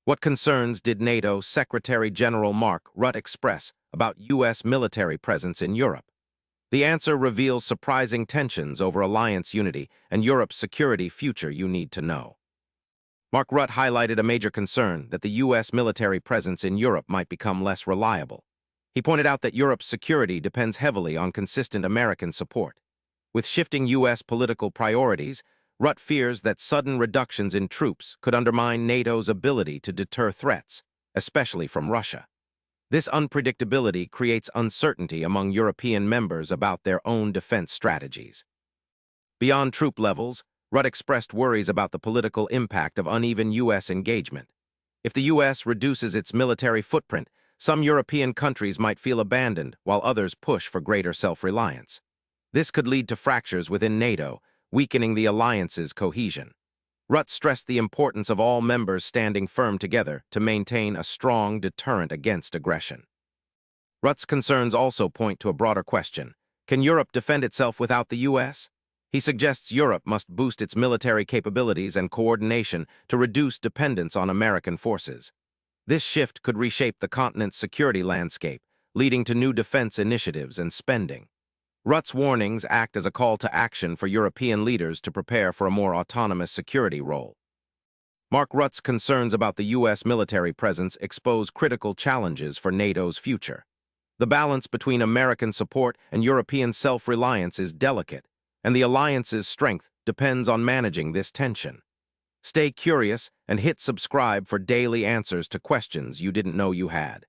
What concerns did NATO Secretary-General Mark Rutte express about U.S. military presence in Europe? The answer reveals surprising tensions over alliance unity and Europe's security future you need to know. Mark Rutte highlighted a major concern that the U.S. military presence in Europe might become less reliable. He pointed out that Europe's security depends heavily on consistent American support. With shifting U.S. political priorities, Rutte fears that sudden reductions in troops could undermine NATO's ability to deter threats, especially from Russia. This unpredictability creates uncertainty among European members about their own defense strategies. Beyond troop levels, Rutte expressed worries about the political impact of uneven U.S. engagement. If the U.S. reduces its military footprint, some European countries might feel abandoned while others push for greater self-reliance. This could lead to fractures within NATO, weakening the alliance's cohesion. Rutte stressed the importance of all members standing firm together to maintain a strong deterrent against aggression. Rutte's concerns also point to a broader question: can Europe defend itself without the U.S.? He suggests Europe must boost its military capabilities and coordination to reduce dependence on American forces. This shift could reshape the continent's security landscape, leading to new defense initiatives and spending. Rutte's warnings act as a call to action for European leaders to prepare for a more autonomous security role. Mark Rutte's concerns about the U.S. military presence expose critical challenges for NATO's future. The balance between American support and European self-reliance is delicate, and the alliance's strength depends on managing this tension. Stay curious and hit subscribe for daily answers to questions you didn't know you had.